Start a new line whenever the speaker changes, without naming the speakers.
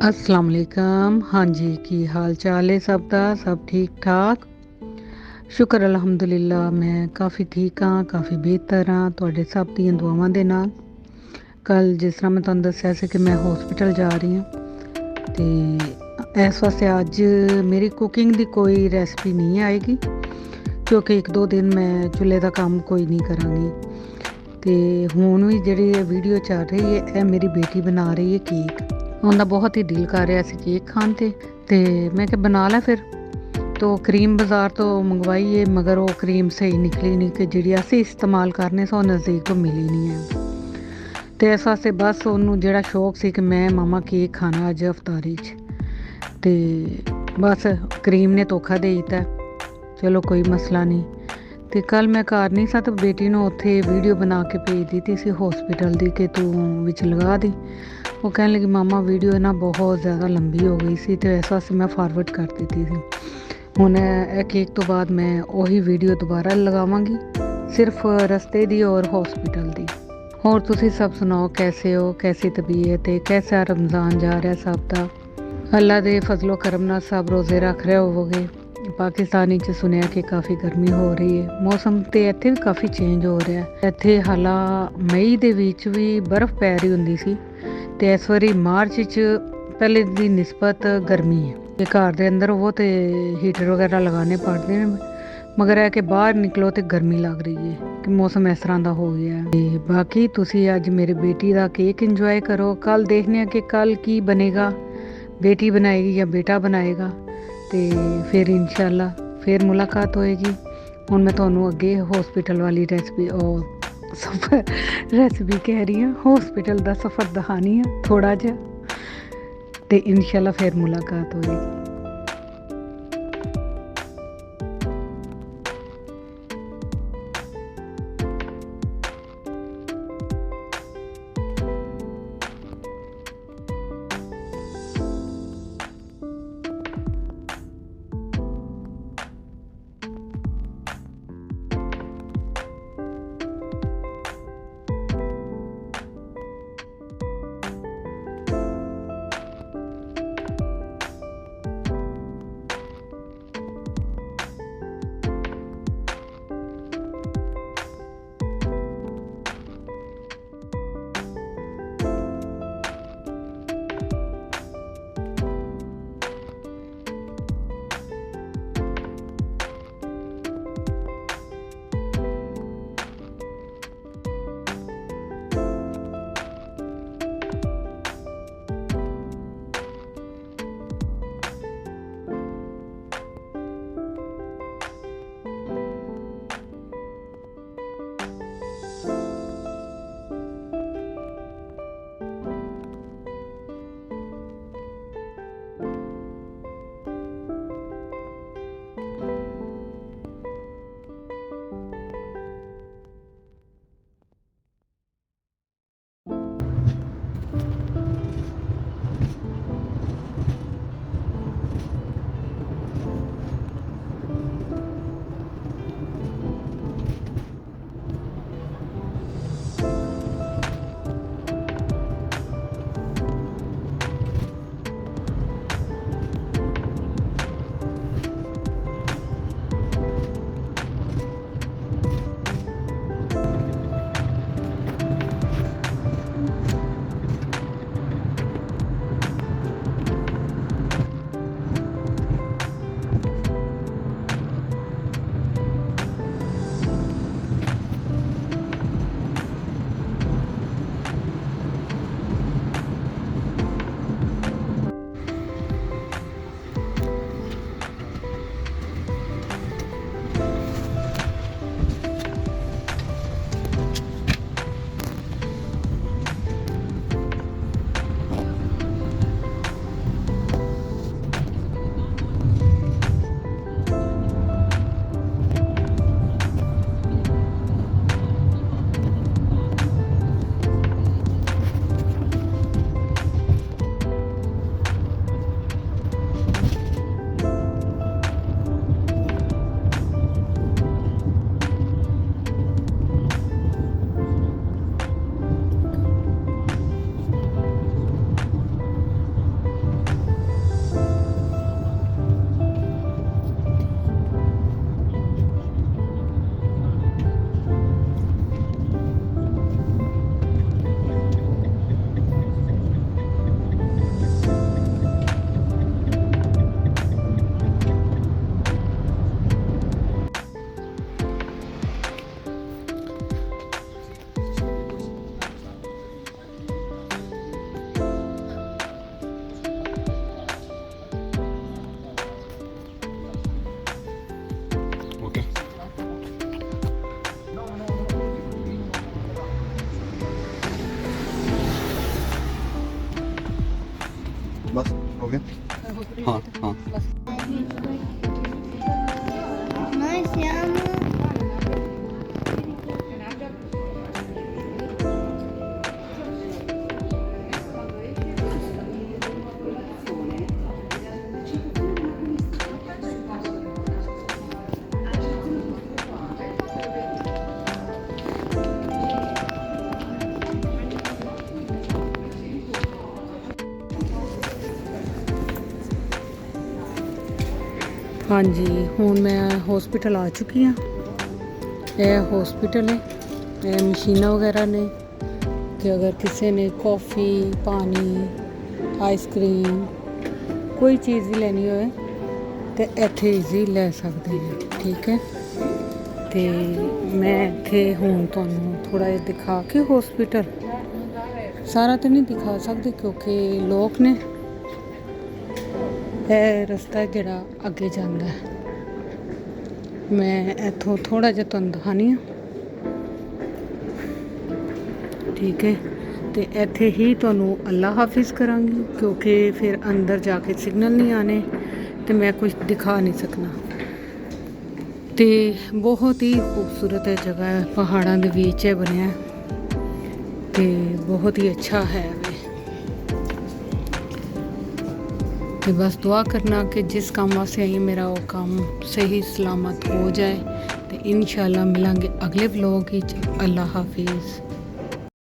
अस्सलाम वालेकुम। हाँ जी, की हाल चाल है सब दा? सब ठीक ठाक? शुक्र अल्हम्दुलिल्लाह, मैं काफ़ी ठीक हाँ, काफ़ी बेहतर हाँ तुहाडे सब दीयां दुआवां दे नाल। कल जिस तरह मैं तुहानूं दस्सिया सी कि मैं हॉस्पिटल जा रही हाँ ते इस वास्ते अज मेरी कुकिंग दी कोई रेसिपी नहीं आएगी, क्योंकि एक दो दिन मैं चुल्हे का काम कोई नहीं करांगी। ते हुण भी जिहड़ी वीडियो चल रही है, यह मेरी बेटी बना रही है केक। उनका बहुत ही दिल कर रहा सी केक खान ते मैं क्या बना लै फिर। तो क्रीम बाज़ार तो मंगवाई है, मगर वो क्रीम सही निकली नहीं कि जी असी इस्तेमाल करने सो नज़दीक तो मिली नहीं है। तो इस वास्ते बस उन्होंने जोड़ा शौक से कि मैं मामा केक खाना अज अफ्तारी तो बस क्रीम ने धोखा दे दिता। चलो कोई मसला नहीं। तो कल मैं घर नहीं सा, तो बेटी ने उत्थे वीडियो बना के भेज दी थी हॉस्पिटल की कि तू विच लगा दी। वो कहने लगी मामा वीडियो ना बहुत ज़्यादा लंबी हो गई सी, तो इस वास्ते मैं फॉरवर्ड कर दी थी। हुण केक तो बाद मैं वही वीडियो दोबारा लगावांगी, सिर्फ रस्ते दी और हॉस्पिटल दी। और तुसी सब सुनाओ, कैसे हो, कैसी तबीयत है, कैसा रमज़ान जा रहा है सब दा? अल्लाह दे फजलो करम नाल सब रोज़े रख रहे होवोगे। पाकिस्तान च सुनिया कि काफ़ी गर्मी हो रही है, मौसम तो इत्थे भी काफ़ी चेंज हो रहा है। इत्थे हाला मई दे विच भी बर्फ़ पै रही हुंदी सी, ते इस वारी मार्च च पहले दी निस्बत गर्मी है। ते घर दे अंदर वो तो हीटर वगैरह लगाने पड़ते हैं, मगर है कि बाहर निकलो तो गर्मी लग रही है कि मौसम इस तरह का हो गया है। ते बाकी तुसी अज मेरी बेटी का केक इंजॉय करो। कल देखने कि कल की बनेगा, बेटी बनाएगी या बेटा बनाएगा, तो फिर इंशाल्लाह फिर मुलाकात होएगी। हुण मैं तुहानूं अगे हॉस्पिटल वाली रेसिपी और सफ़र रेसिपी कह रही हूँ, हॉस्पिटल का सफ़र दिखानी है थोड़ा जिहा, तो इंशाल्लाह फिर मुलाकात होएगी।
बस हो गया। हाँ हाँ
हाँ जी, ਹੁਣ ਮੈਂ ਹਸਪੀਟਲ ਆ ਚੁੱਕੀ ਹਾਂ। ਇਹ ਹਸਪੀਟਲ ਹੈ, ਇਹ ਮਸ਼ੀਨਾਂ ਵਗੈਰਾ ਨੇ ਕਿ ਅਗਰ ਕਿਸੇ ਨੇ ਕੌਫੀ, ਪਾਣੀ, ਆਈਸਕ੍ਰੀਮ ਕੋਈ ਚੀਜ਼ ਵੀ ਲੈਣੀ ਹੋਏ ਤੇ ਇੱਥੇ ਈਜ਼ੀ ਲੈ ਸਕਦੇ ਨੇ। ਠੀਕ ਹੈ, ਤੇ ਮੈਂ ਇੱਥੇ ਹੁਣ ਤੁਹਾਨੂੰ ਥੋੜ੍ਹਾ ਜਿਹਾ ਦਿਖਾ ਕੇ ਹਸਪੀਟਲ ਸਾਰਾ ਤਾਂ ਨਹੀਂ ਦਿਖਾ ਸਕਦੀ ਕਿਉਂਕਿ ਲੋਕ ਨੇ। ਇਹ ਰਸਤਾ ਜਿਹੜਾ ਅੱਗੇ ਜਾਂਦਾ ਹੈ, ਮੈਂ ਇੱਥੋਂ ਥੋੜ੍ਹਾ ਜਿਹਾ ਤੁਹਾਨੂੰ ਦਿਖਾਉਂਦੀ ਹਾਂ। ਠੀਕ ਹੈ, ਤੇ ਇੱਥੇ ਹੀ ਤੁਹਾਨੂੰ ਅੱਲਾ ਹਾਫਿਜ਼ ਕਰਾਂਗੀ ਕਿਉਂਕਿ ਫਿਰ ਅੰਦਰ ਜਾ ਕੇ ਸਿਗਨਲ ਨਹੀਂ ਆਣੇ ਤੇ ਮੈਂ ਕੁਝ ਦਿਖਾ ਨਹੀਂ ਸਕਣਾ। ਤੇ ਬਹੁਤ ਹੀ ਖੂਬਸੂਰਤ ਹੈ ਜਗ੍ਹਾ ਹੈ, ਪਹਾੜਾਂ ਦੇ ਵਿੱਚ ਇਹ ਬਣਿਆ ਤੇ ਬਹੁਤ ਹੀ ਅੱਛਾ ਹੈ। ਤੇ ਬਸ ਦੁਆ ਕਰਨਾ ਕਿ ਜਿਸ ਕੰਮ ਵਾਸਤੇ ਆਈ ਮੇਰਾ ਉਹ ਕੰਮ ਸਹੀ ਸਲਾਮਤ ਹੋ ਜਾਏ ਤੇ ਇਨਸ਼ਾਅੱਲਾ ਮਿਲਾਂਗੇ ਅਗਲੇ ਵਲੋਗ ਵਿੱਚ। ਅੱਲਾ ਹਾਫਿਜ਼।